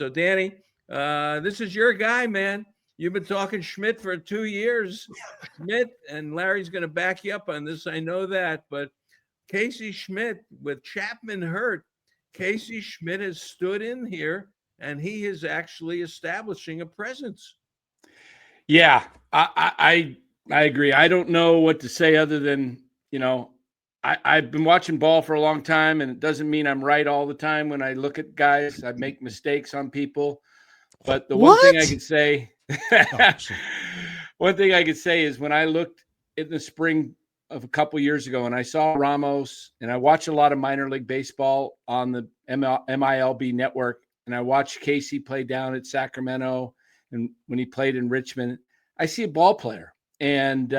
So, Danny, this is your guy, man. You've been talking Schmitt for 2 years. Schmitt, and Larry's going to back you up on this. I know that. But Casey Schmitt, with Chapman hurt, Casey Schmitt has stood in here, and he is actually establishing a presence. Yeah, I agree. I don't know what to say other than, I've been watching ball for a long time, and it doesn't mean I'm right all the time when I look at guys. I make mistakes on people. But the one thing I could say, one thing I could say is when I looked in the spring of a couple years ago and I saw Ramos, and I watched a lot of minor league baseball on the MILB network, and I watched Casey play down at Sacramento, and when he played in Richmond, I see a ball player, and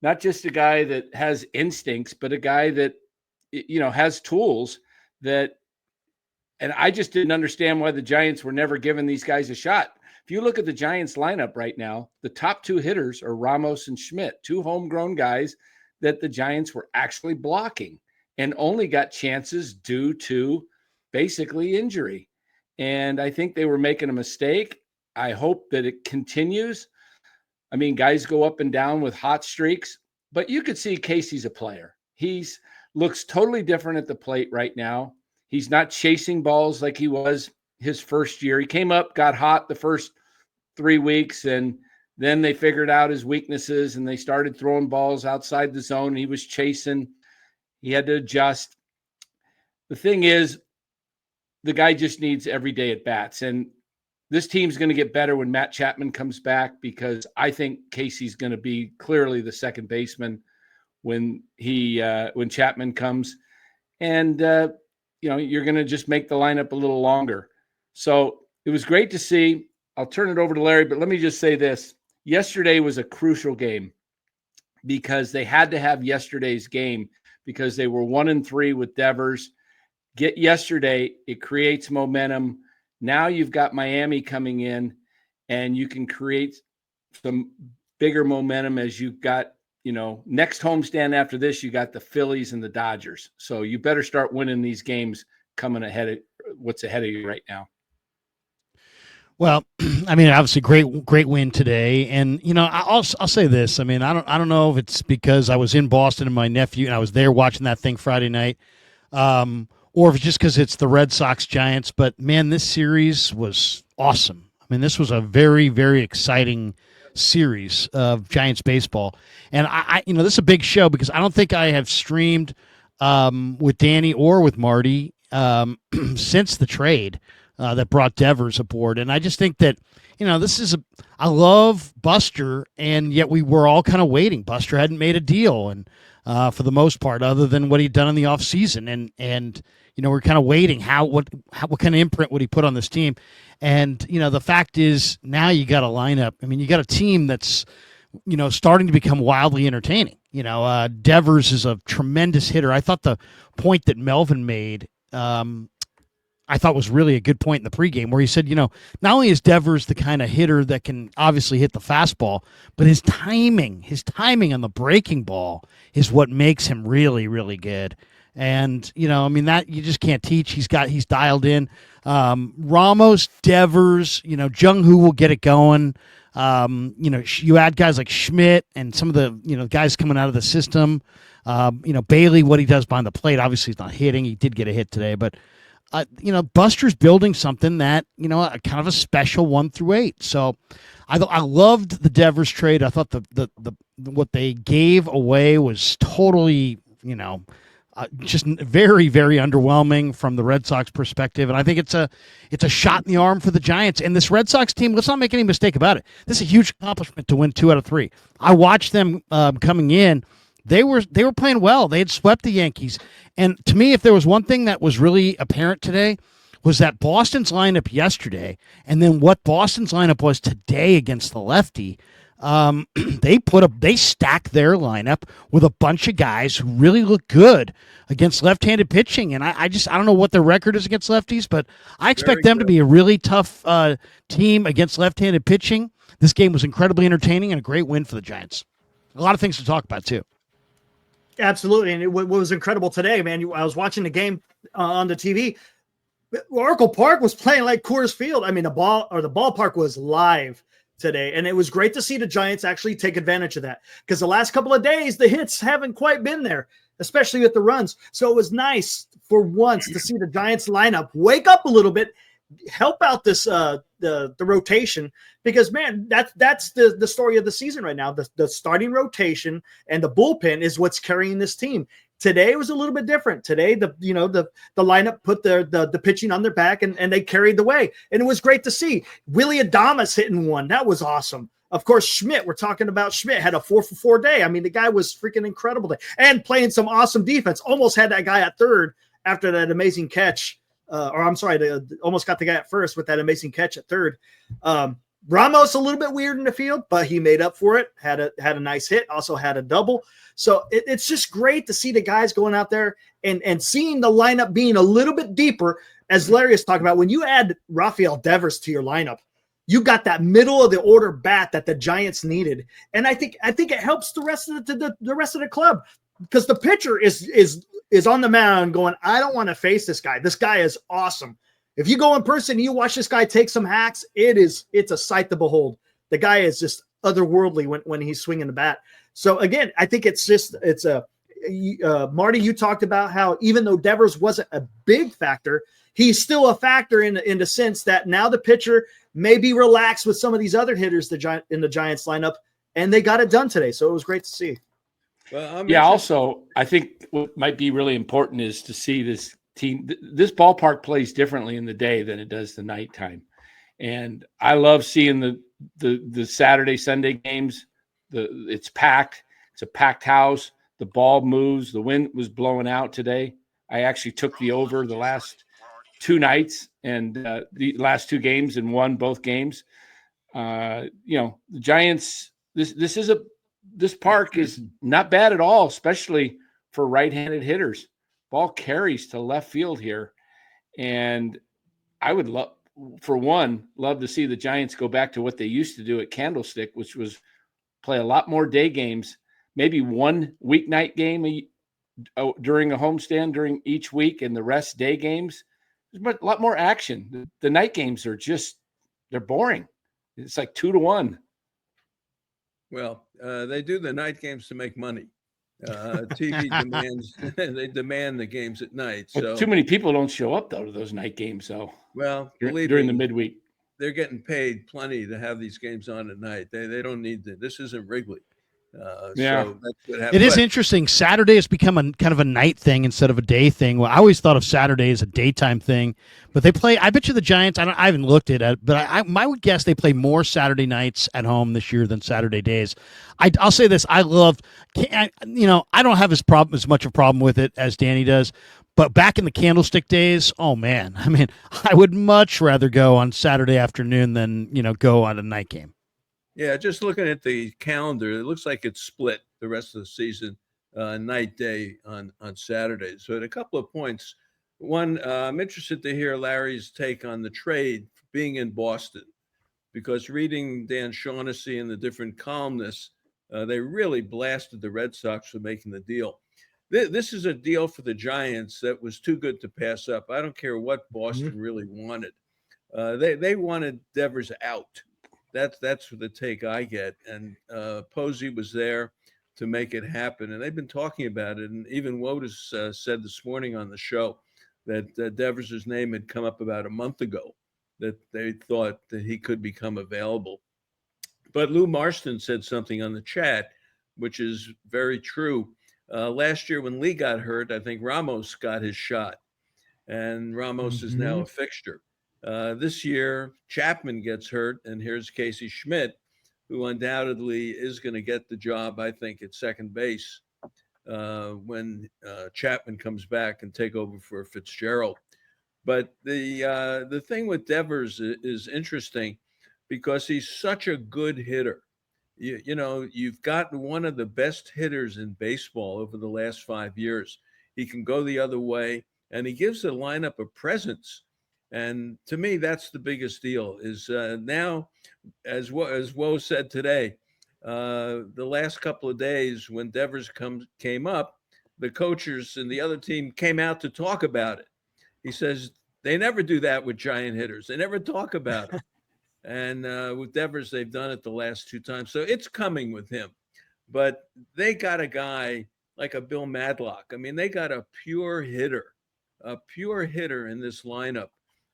not just a guy that has instincts, but a guy that, has tools that, and I just didn't understand why the Giants were never giving these guys a shot. If you look at the Giants lineup right now, the top two hitters are Ramos and Schmitt, two homegrown guys that the Giants were actually blocking and only got chances due to basically injury. And I think they were making a mistake. I hope that it continues. I mean, guys go up and down with hot streaks, but you could see Casey's a player. He's looks totally different at the plate right now. He's not chasing balls like he was his first year. He came up, got hot the first 3 weeks, and then they figured out his weaknesses and they started throwing balls outside the zone. He was chasing. He had to adjust. The thing is, the guy just needs everyday at bats. And this team's going to get better when Matt Chapman comes back, because I think Casey's going to be clearly the second baseman when Chapman comes. And, you're going to just make the lineup a little longer. So it was great to see. I'll turn it over to Larry, but let me just say this. Yesterday was a crucial game because they had to have yesterday's game because they were 1-3 with Devers. Get yesterday, it creates momentum. Now you've got Miami coming in, and you can create some bigger momentum as you've got, next homestand after this, you got the Phillies and the Dodgers. So you better start winning these games coming ahead of what's ahead of you right now. Well, I mean, obviously great win today. And, I'll say this. I mean, I don't know if it's because I was in Boston and my nephew, and I was there watching that thing Friday night, or if it's just because it's the Red Sox Giants. But, man, this series was awesome. I mean, this was a very, very exciting series of Giants baseball. And, I this is a big show because I don't think I have streamed with Danny or with Marty since the trade that brought Devers aboard. And I just think that, I love Buster, and yet we were all kind of waiting. Buster hadn't made a deal, and for the most part, other than what he'd done in the offseason. And we're kind of waiting what kind of imprint would he put on this team. And, the fact is now you got a lineup. I mean, you got a team that's, starting to become wildly entertaining. Devers is a tremendous hitter. I thought the point that Melvin made, I thought was really a good point in the pregame where he said, not only is Devers the kind of hitter that can obviously hit the fastball, but his timing on the breaking ball is what makes him really, really good. And, that you just can't teach. He's dialed in. Ramos, Devers, Jung Hoo will get it going. You add guys like Schmitt and some of the, guys coming out of the system. Bailey, what he does behind the plate, obviously he's not hitting. He did get a hit today, but Buster's building something that, a kind of a special 1-8. So I loved the Devers trade. I thought the what they gave away was totally, just very, very underwhelming from the Red Sox perspective. And I think it's a shot in the arm for the Giants. And this Red Sox team, let's not make any mistake about it. This is a huge accomplishment to win 2 out of 3. I watched them coming in. They were playing well. They had swept the Yankees. And to me, if there was one thing that was really apparent today, was that Boston's lineup yesterday and then what Boston's lineup was today against the lefty. They stacked their lineup with a bunch of guys who really look good against left-handed pitching. And I don't know what their record is against lefties, but I expect them to be a really tough team against left-handed pitching. This game was incredibly entertaining and a great win for the Giants. A lot of things to talk about, too. Absolutely. And what was incredible today, man, I was watching the game on the TV. Oracle Park was playing like Coors Field. I mean, the ballpark was live today, and it was great to see the Giants actually take advantage of that, because the last couple of days the hits haven't quite been there, especially with the runs. So it was nice for once to see the Giants lineup wake up a little bit, help out this the rotation, because man, that's the story of the season right now. The starting rotation and the bullpen is what's carrying this team. Today was a little bit different. Today, the lineup put the pitching on their back, and they carried the way. And it was great to see. Willie Adames hitting one. That was awesome. Of course, Schmitt, we're talking about Schmitt, had a 4-for-4 day. I mean, the guy was freaking incredible day. And playing some awesome defense. Almost had that guy at third after that amazing catch. Almost got the guy at first with that amazing catch at third. Ramos a little bit weird in the field, but he made up for it. Had a nice hit, also had a double. So it's just great to see the guys going out there and seeing the lineup being a little bit deeper. As Larry is talking about, when you add Rafael Devers to your lineup, you got that middle of the order bat that the Giants needed, and I think it helps the rest of the rest of the club, because the pitcher is on the mound going, I don't want to face this guy. This guy is awesome. If you go in person and you watch this guy take some hacks, it's a sight to behold. The guy is just otherworldly when he's swinging the bat. So again, I think Marty, you talked about how even though Devers wasn't a big factor, he's still a factor in the sense that now the pitcher may be relaxed with some of these other hitters in the Giants lineup, and they got it done today. So it was great to see. Well, also, I think what might be really important is to see this team. This ballpark plays differently in the day than it does the nighttime. And I love seeing the Saturday, Sunday games. It's packed. It's a packed house. The ball moves. The wind was blowing out today. I actually took the over the last 2 nights and the last 2 games and won both games. The Giants, this park is not bad at all, especially for right-handed hitters. Ball carries to left field here. And I would love to see the Giants go back to what they used to do at Candlestick, which was play a lot more day games, maybe one weeknight game during a homestand during each week, and the rest day games. There's a lot more action. The night games are they're boring. It's like 2-1. Well, they do the night games to make money. TV demands, they demand the games at night. So but too many people don't show up though to those night games. So during the midweek, they're getting paid plenty to have these games on at night. They don't need this isn't Wrigley. So that's what happens. It is interesting. Saturday has become a kind of a night thing instead of a day thing. Well, I always thought of Saturday as a daytime thing, but they play. I bet you the Giants. I haven't looked at it, but I would guess they play more Saturday nights at home this year than Saturday days. I'll say this: I don't have as much of a problem with it as Danny does. But back in the Candlestick days, oh man, I mean, I would much rather go on Saturday afternoon than go on a night game. Yeah, just looking at the calendar, it looks like it's split the rest of the season, night, day on Saturdays. So at a couple of points, one, I'm interested to hear Larry's take on the trade being in Boston, because reading Dan Shaughnessy and the different columnists, they really blasted the Red Sox for making the deal. This is a deal for the Giants that was too good to pass up. I don't care what Boston really wanted. They wanted Devers out. That's the take I get. And Posey was there to make it happen. And they've been talking about it. And even Wotus said this morning on the show that Devers' name had come up about a month ago, that they thought that he could become available. But Lou Marston said something on the chat, which is very true. Last year when Lee got hurt, I think Ramos got his shot. And Ramos is now a fixture. This year, Chapman gets hurt, and here's Casey Schmitt, who undoubtedly is going to get the job, I think, at second base when Chapman comes back and take over for Fitzgerald. But the thing with Devers is interesting because he's such a good hitter. You've got one of the best hitters in baseball over the last 5 years. He can go the other way, and he gives the lineup a presence. And to me, that's the biggest deal is now, as Woe said today, the last couple of days when Devers came up, the coaches and the other team came out to talk about it. He says, They never do that with giant hitters. They never talk about it. And with Devers, they've done it the last 2 times. So it's coming with him. But they got a guy like a Bill Madlock. I mean, they got a pure hitter in this lineup.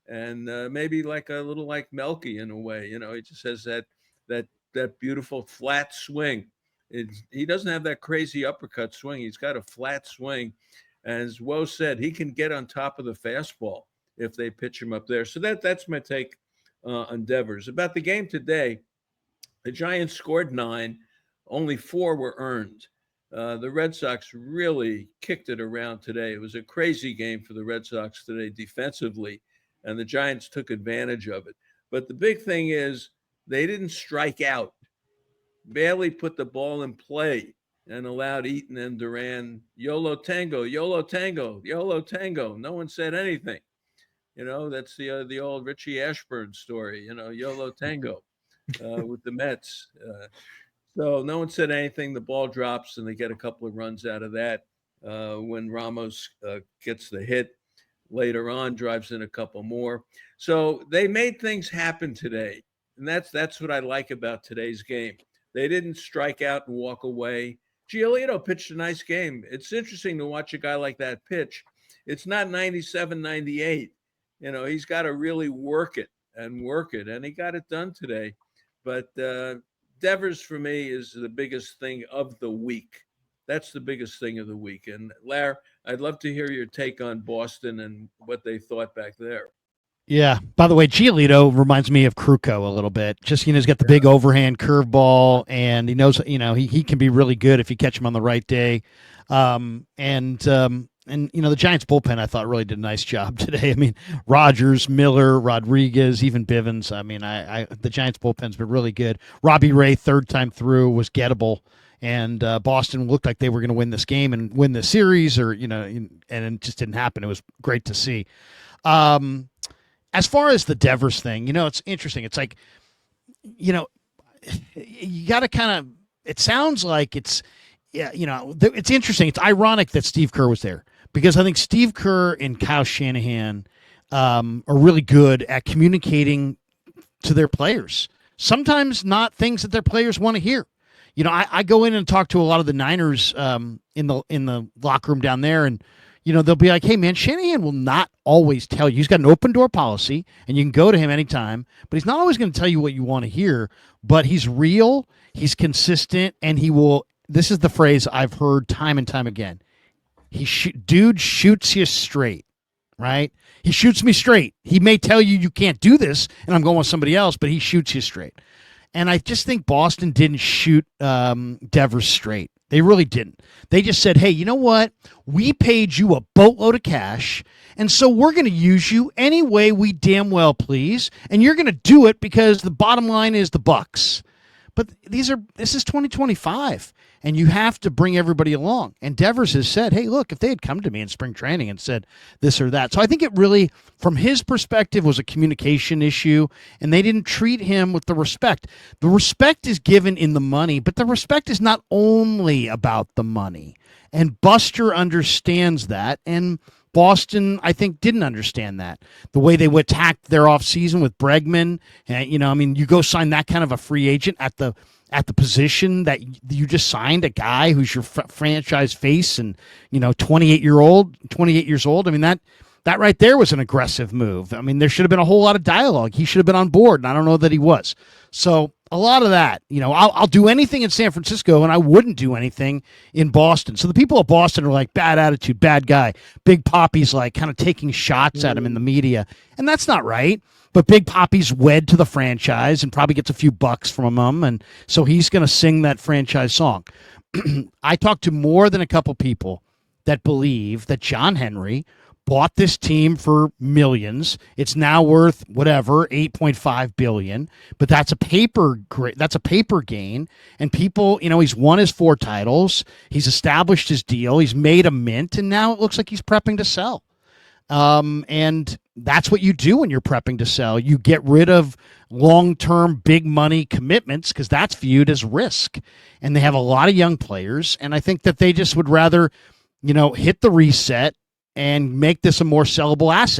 And maybe like a little like Melky in a way. He just has that beautiful flat swing. He doesn't have that crazy uppercut swing. He's got a flat swing. As Woe said, he can get on top of the fastball if they pitch him up there. So that's my take on Devers. About the game today, the Giants scored 9. Only 4 were earned. The Red Sox really kicked it around today. It was a crazy game for the Red Sox today defensively, and the Giants took advantage of it. But the big thing is they didn't strike out. Bailey put the ball in play and allowed Eaton and Duran, YOLO Tango, YOLO Tango, YOLO Tango. No one said anything. That's the old Richie Ashburn story, YOLO Tango with the Mets. So no one said anything. The ball drops, and they get a couple of runs out of that. When Ramos gets the hit later on, drives in a couple more. So they made things happen today, and that's what I like about today's game. They didn't strike out and walk away. Giolito pitched a nice game. It's interesting to watch a guy like that pitch. It's not 97, 98. He's got to really work it, and he got it done today. But Devers, for me, is the biggest thing of the week. That's the biggest thing of the week. And, Larry, I'd love to hear your take on Boston and what they thought back there. Yeah. By the way, Giolito reminds me of Kruko a little bit. Just, he's got the big overhand curveball, and he knows, he can be really good if you catch him on the right day. And the Giants bullpen, I thought, really did a nice job today. I mean, Rogers, Miller, Rodriguez, even Bivens. I mean, the Giants bullpen's been really good. Robbie Ray, third time through, was gettable. And Boston looked like they were going to win this game and win the series, and it just didn't happen. It was great to see. As far as the Devers thing, it's interesting. It's like, you got to kind of, it sounds like it's interesting. It's ironic that Steve Kerr was there, because I think Steve Kerr and Kyle Shanahan are really good at communicating to their players. Sometimes not things that their players want to hear. I go in and talk to a lot of the Niners in the locker room down there, and they'll be like, "Hey, man, Shanahan will not always tell you. He's got an open door policy, and you can go to him anytime, but he's not always going to tell you what you want to hear. But he's real, he's consistent, and he will." This is the phrase I've heard time and time again. Dude shoots you straight, right? He shoots me straight. He may tell you can't do this, and I'm going with somebody else, but he shoots you straight. And I just think Boston didn't shoot Devers straight. They really didn't. They just said, hey, you know what? We paid you a boatload of cash, and so we're going to use you any way we damn well please, and you're going to do it because the bottom line is the Bucks. But this is 2025, and you have to bring everybody along. And Devers has said, hey, look, if they had come to me in spring training and said this or that. So I think it really, from his perspective, was a communication issue, and they didn't treat him with the respect. The respect is given in the money, but the respect is not only about the money. And Buster understands that, and Boston, I think, didn't understand that. The way they attacked their offseason with Bregman, and, you go sign that kind of a free agent at the position that you just signed, a guy who's your franchise face and, 28 years old. I mean, that right there was an aggressive move. I mean, there should have been a whole lot of dialogue. He should have been on board, and I don't know that he was. So a lot of that, I'll do anything in San Francisco, and I wouldn't do anything in Boston. So the people of Boston are like, bad attitude, bad guy. Big Papi's like kind of taking shots at him in the media, and that's not right. But Big Papi's wed to the franchise and probably gets a few bucks from him, and so he's going to sing that franchise song. I talked to more than a couple people that believe that John Henry bought this team for millions. It's now worth whatever, $8.5 billion, but that's a paper gain. And people, he's won his 4 titles. He's established his deal. He's made a mint, and now it looks like he's prepping to sell. And that's what you do when you're prepping to sell. You get rid of long-term big money commitments because that's viewed as risk. And they have a lot of young players, and I think that they just would rather, hit the reset and make this a more sellable asset.